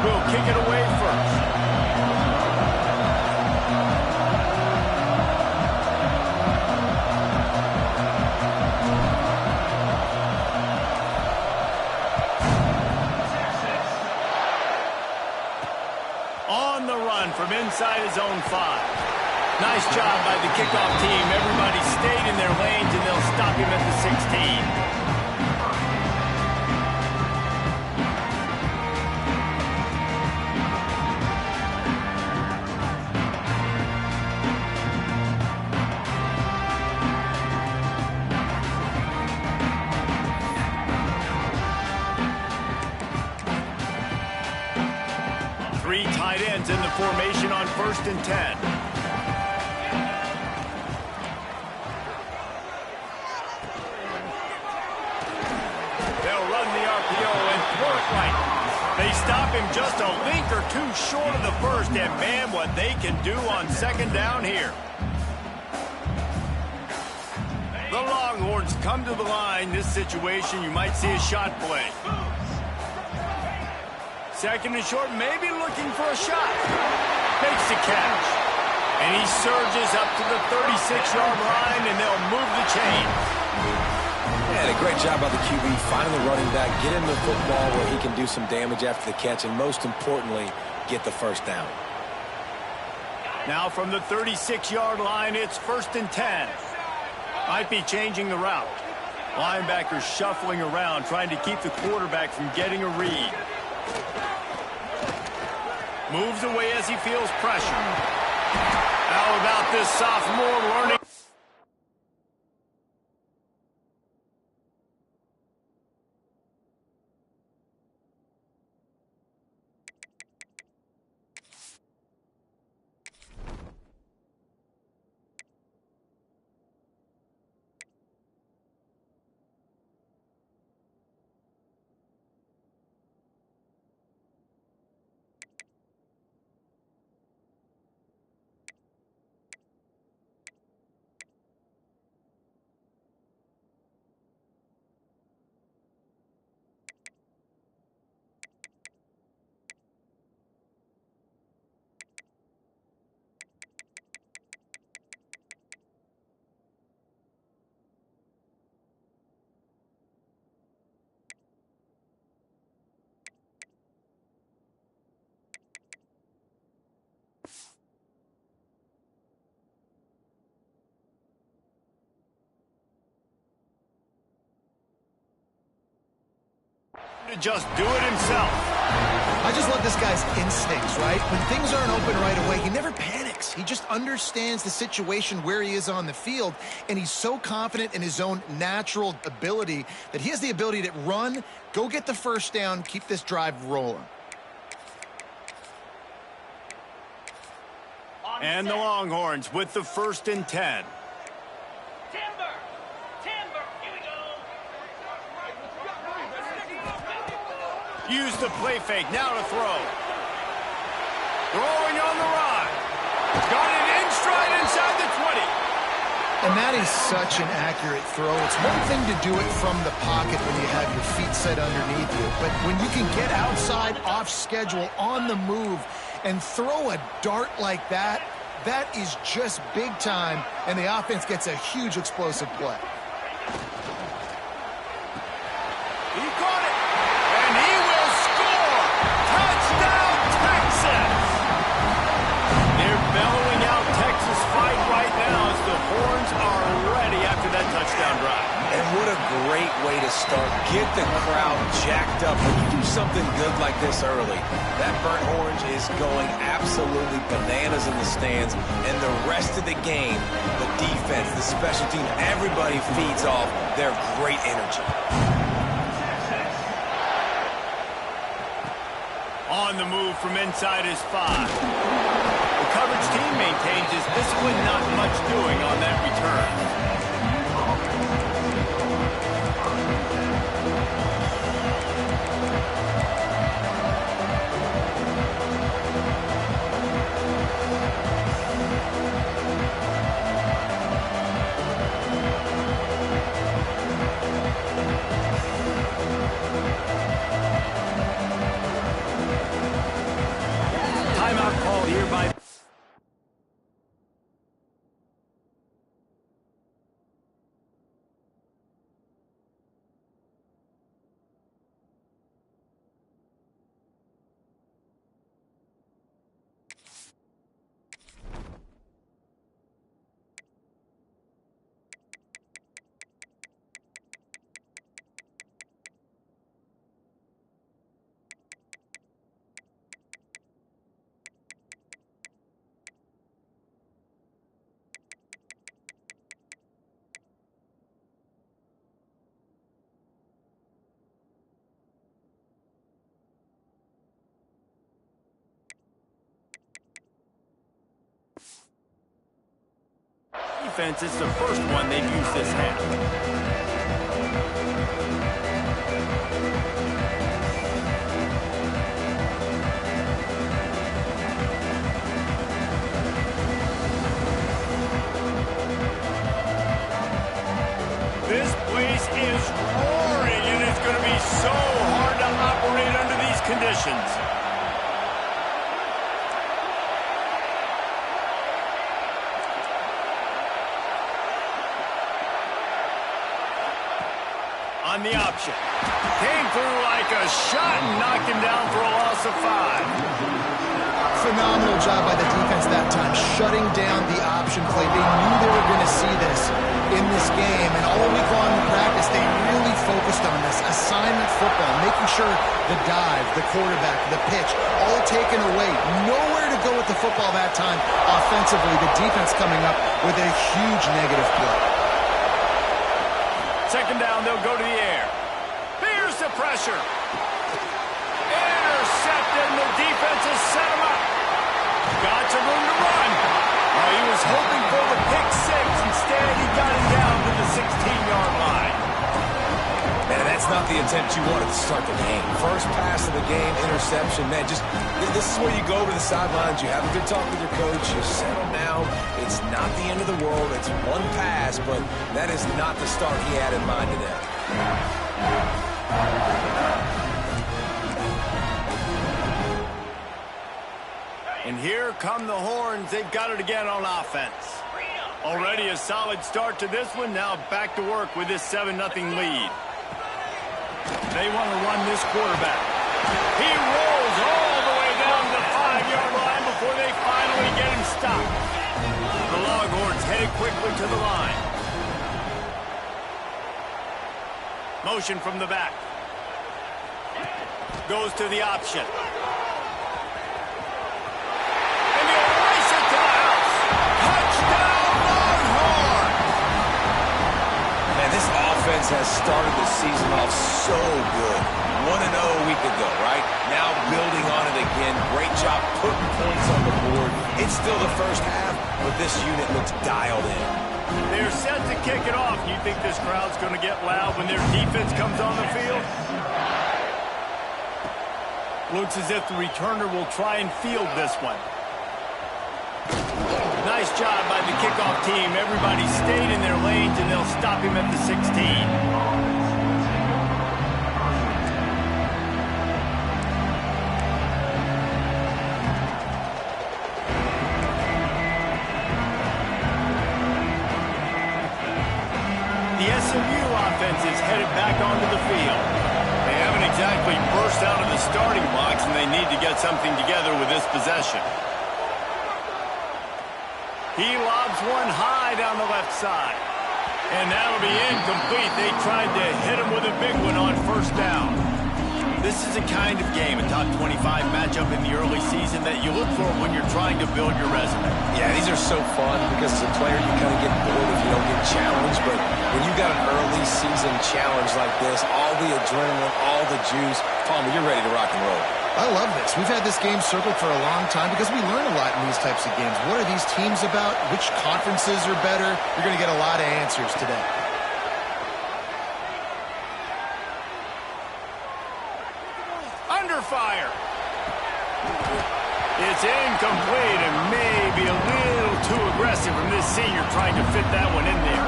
will kick it away first. On the run from inside his own 5. Nice job by the kickoff team. Everybody stayed in their lanes, and they'll stop him at the 16. Three tight ends in the formation on 1st and 10. They'll run the RPO and throw it right. They stop him just a link or two short of the first, and man, what they can do on 2nd down here. The Longhorns come to the line. This situation, you might see a shot play. 2nd and short, maybe looking for a shot. Makes the catch. And he surges up to the 36-yard line, and they'll move the chains. Yeah, a great job by the QB, finding the running back, get him the football where he can do some damage after the catch, and most importantly, get the 1st down. Now from the 36-yard line, it's 1st and 10. Might be changing the route. Linebackers shuffling around, trying to keep the quarterback from getting a read. Moves away as he feels pressure. How about this sophomore learning? To just do it himself. I just love this guy's instincts, right? When things aren't open right away, he never panics. He just understands the situation where he is on the field, and he's so confident in his own natural ability that he has the ability to run, go get the 1st down, keep this drive rolling. And the Longhorns with the 1st and 10. Use the play fake, now to throw. Throwing on the run. Got it in stride inside the 20. And that is such an accurate throw. It's one thing to do it from the pocket when you have your feet set underneath you, but when you can get outside, off schedule, on the move, and throw a dart like that, that is just big time, and the offense gets a huge explosive play. He caught it, and he will score! Touchdown, Texas! They're bellowing out Texas fight right now as the horns are ready after that touchdown drive. And what a great way to start. Get the crowd jacked up. When you do something good like this early, that burnt orange is going absolutely bananas in the stands. And the rest of the game, the defense, the special team, everybody feeds off their great energy. On the move from inside his 5. The coverage team maintains his discipline, not much doing on that return. defense, it's the first one they've used this half. This place is roaring, and it's going to be so hard to operate under these conditions. On the option. Came through like a shot and knocked him down for a loss of 5. Phenomenal job by the defense that time, shutting down the option play. They knew they were going to see this in this game, and all week long in practice, they really focused on this assignment football, making sure the dive, the quarterback, the pitch, all taken away. Nowhere to go with the football that time offensively. The defense coming up with a huge negative play. Second down, they'll go to the air. Here's the pressure. Intercepted, and the defense has set him up. Got some room to run. Oh, he was hoping for the pick six. Instead, he got him down to the 16-yard line. Man, that's not the attempt you wanted to start the game. First pass of the game, interception. Man, just this is where you go over the sidelines. You have a good talk with your coach. You settle down. It's not the end of the world. It's one pass, but that is not the start he had in mind today. And here come the horns. They've got it again on offense. Already a solid start to this one. Now back to work with this 7-0 lead. They want to run this quarterback. He rolls all the way down to the 5-yard line before they finally get him stopped. The Longhorns headed quickly to the line. Motion from the back. Goes to the option. And he'll race it to the house. Touchdown, Longhorn! Man, this offense has started the season off so good. 1-0 a week ago, right? Now building on it again. Great job putting points on the board. It's still the first half, but this unit looks dialed in. They're set to kick it off. You think this crowd's going to get loud when their defense comes on the field? Looks as if the returner will try and field this one. Nice job by the kickoff team. Everybody stayed in their lanes, and they'll stop him at the 16. The SMU offense is headed back onto the field. They haven't exactly burst out of the starting blocks, and they need to get something together with this possession. He lobs one high down the left side. And that'll be incomplete. They tried to hit him with a big one on first down. This is a kind of game, a top 25 matchup in the early season that you look for when you're trying to build your resume. Yeah, these are so fun because as a player you kind of get bored if you don't get challenged. But when you got an early season challenge like this, all the adrenaline, all the juice, Palmer, you're ready to rock and roll. I love this. We've had this game circled for a long time because we learn a lot in these types of games. What are these teams about? Which conferences are better? You're going to get a lot of answers today. Under fire. It's incomplete and maybe a little too aggressive from this senior trying to fit that one in there.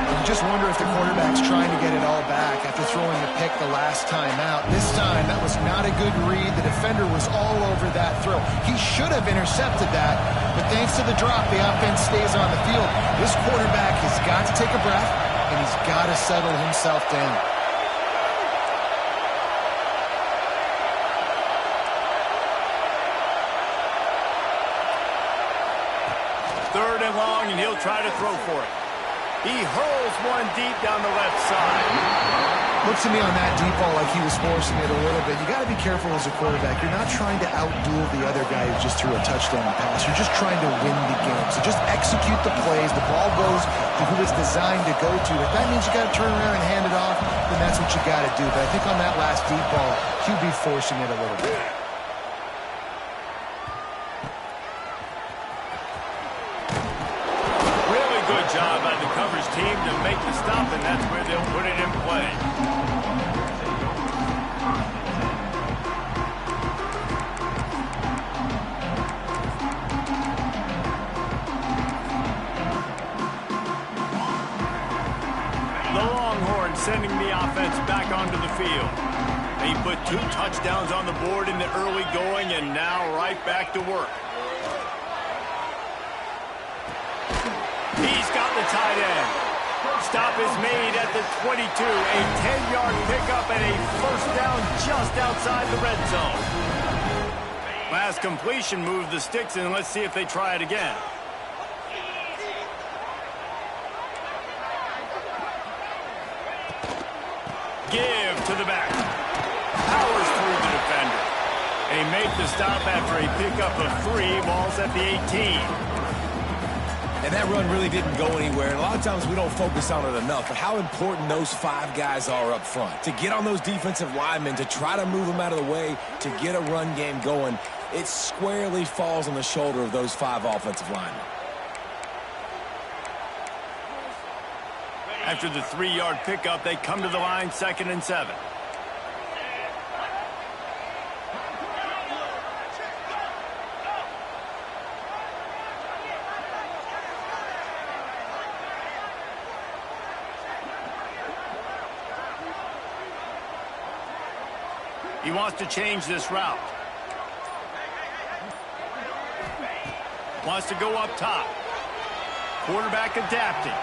You just wonder if the quarterback's trying to get it all back after throwing the pick the last time out. This time, that was not a good read. The defender was all over that throw. He should have intercepted that, but thanks to the drop, the offense stays on the field. This quarterback has got to take a breath, and he's got to settle himself down. Third and long, and he'll try to throw for it. He hurls one deep down the left side. Looks to me on that deep ball like he was forcing it a little bit. You got to be careful as a quarterback. You're not trying to outduel the other guy who just threw a touchdown pass. You're just trying to win the game. So just execute the plays. The ball goes to who it's designed to go to. If that means you got to turn around and hand it off, then that's what you got to do. But I think on that last deep ball, QB forcing it a little bit. Really good job stop, and that's where they'll put it in play. The Longhorns sending the offense back onto the field. They put 2 touchdowns on the board in the early going, and now right back to work. He's got the tight end. Stop is made at the 22. A 10-yard pickup and a first down just outside the red zone. Last completion moved the sticks, and let's see if they try it again. Give to the back. Powers through the defender. They make the stop after a pickup of 3. Ball's at the 18. And that run really didn't go anywhere. And a lot of times we don't focus on it enough, but how important those 5 guys are up front. To get on those defensive linemen, to try to move them out of the way, to get a run game going, it squarely falls on the shoulder of those 5 offensive linemen. After the 3-yard pickup, they come to the line, 2nd and 7. He wants to change this route. Wants to go up top. Quarterback adapting.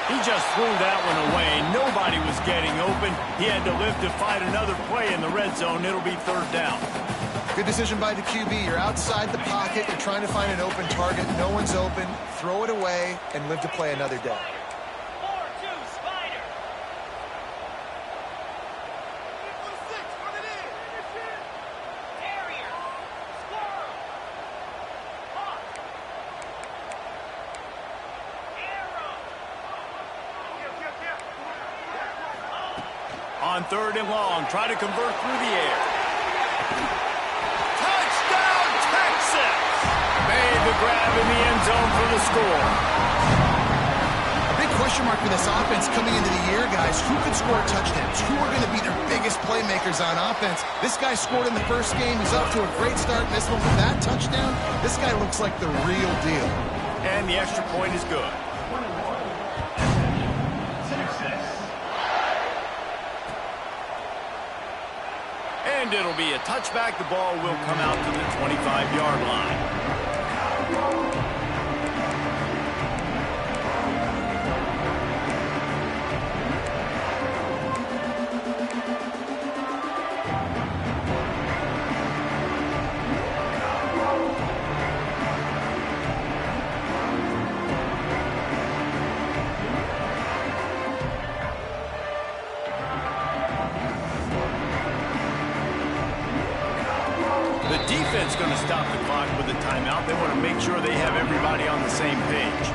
He just threw that one away. Nobody was getting open. He had to live to fight another play in the red zone. It'll be 3rd down. Good decision by the QB. You're outside the pocket. You're trying to find an open target. No one's open. Throw it away and live to play another day. On 3rd and long, try to convert through the air. Touchdown, Texas! Made the grab in the end zone for the score. A big question mark for this offense coming into the year, guys. Who could score touchdowns? Who are going to be their biggest playmakers on offense? This guy scored in the first game. He's off to a great start. This one with that touchdown, this guy looks like the real deal. And the extra point is good. And it'll be a touchback. The ball will come out to the 25-yard line. Defense going to stop the clock with a timeout. They want to make sure they have everybody on the same page.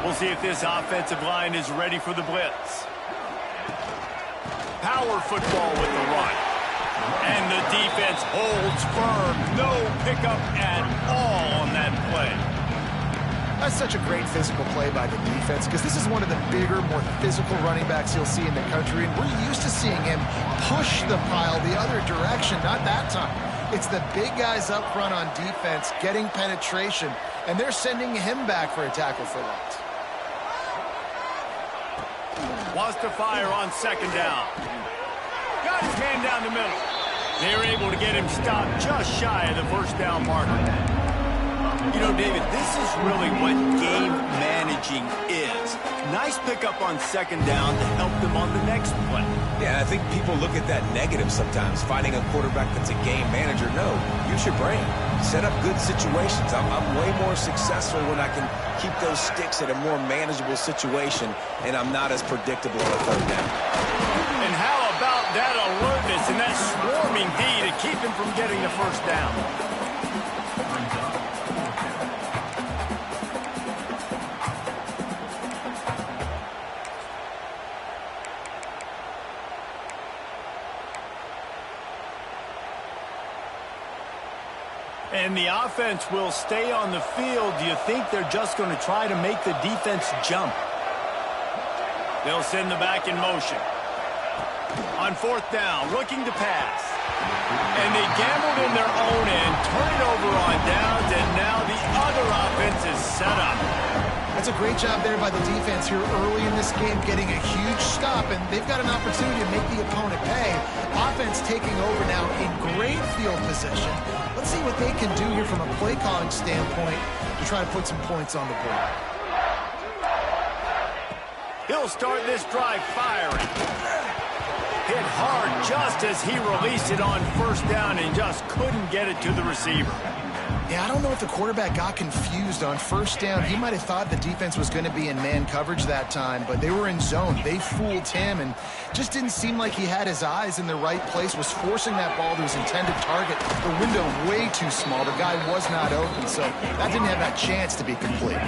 We'll see if this offensive line is ready for the blitz. Power football with the run. And the defense holds firm. No pickup at all on that play. That's such a great physical play by the defense because this is one of the bigger, more physical running backs you'll see in the country, and we're used to seeing him push the pile the other direction. Not that time. It's the big guys up front on defense getting penetration, and they're sending him back for a tackle for loss. Wants to fire on 2nd down. Got his man down the middle. They were able to get him stopped just shy of the 1st down marker. You know, David, this is really what game managing is. Nice pickup on 2nd down to help them on the next play. Yeah, I think people look at that negative sometimes, finding a quarterback that's a game manager. No, use your brain. Set up good situations. I'm way more successful when I can keep those sticks at a more manageable situation, and I'm not as predictable on a 3rd down. And how about that alertness and that swarming D to keep him from getting the 1st down? And the offense will stay on the field. Do you think they're just going to try to make the defense jump? They'll send the back in motion. On fourth down, looking to pass. And they gambled in their own end, turn it over on downs, and now the other offense is set up. That's a great job there by the defense here early in this game, getting a huge stop, and they've got an opportunity to make the opponent pay. Offense taking over now in great field position. Let's see what they can do here from a play calling standpoint to try to put some points on the board. He'll start this drive firing. Hit hard just as he released it on first down and just couldn't get it to the receiver. Yeah, I don't know if the quarterback got confused on first down. He might have thought the defense was going to be in man coverage that time, but they were in zone. They fooled him and just didn't seem like he had his eyes in the right place, was forcing that ball to his intended target. The window way too small. The guy was not open, so that didn't have that chance to be complete.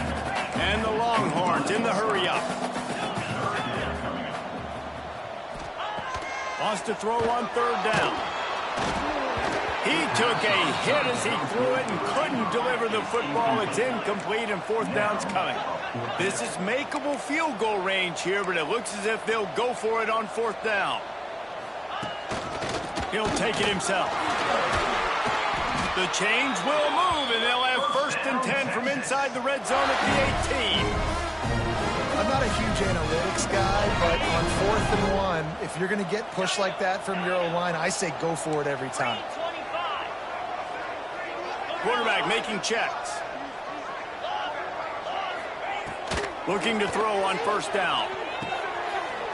And the Longhorns in the hurry up. Wants to throw on third down. He took a hit as he threw it and couldn't deliver the football. It's incomplete and fourth down's coming. This is makeable field goal range here, but it looks as if they'll go for it on fourth down. He'll take it himself. The chains will move, and they'll have first and 10 from inside the red zone at the 18. I'm not a huge analytics guy, but on 4th and 1, if you're going to get pushed like that from your O-line, I say go for it every time. Quarterback making checks. Looking to throw on first down.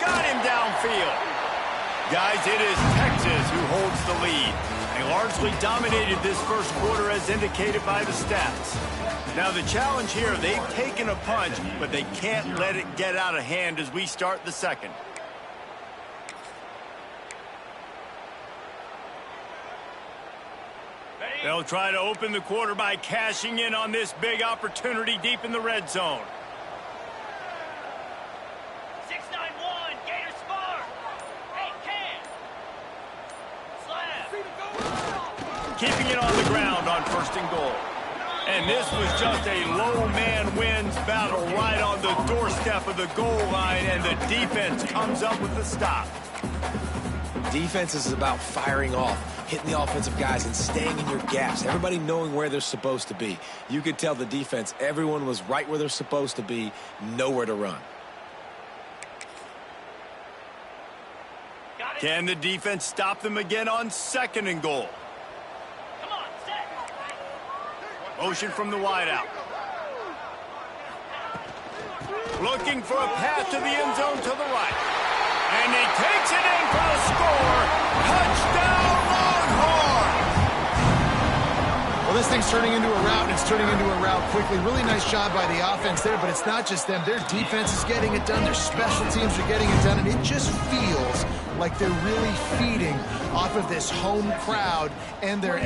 Got him downfield. Guys, it is Texas who holds the lead. They largely dominated this first quarter as indicated by the stats. Now the challenge here, they've taken a punch, but they can't let it get out of hand as we start the second. They'll try to open the quarter by cashing in on this big opportunity deep in the red zone. 691, Gator Spark. Hey, Cam. Keeping it on the ground on first and goal. And this was just a low man wins battle right on the doorstep of the goal line, and the defense comes up with the stop. Defense is about firing off, hitting the offensive guys and staying in your gaps. Everybody knowing where they're supposed to be. You could tell the defense, everyone was right where they're supposed to be, nowhere to run. Can the defense stop them again on second and goal? Come on, set. Motion from the wideout. Looking for a path to the end zone to the right. And he takes it in for the score. Touchdown, Longhorns! Well, this thing's turning into a rout, and it's turning into a rout quickly. Really nice job by the offense there, but it's not just them. Their defense is getting it done. Their special teams are getting it done, and it just feels like they're really feeding off of this home crowd and their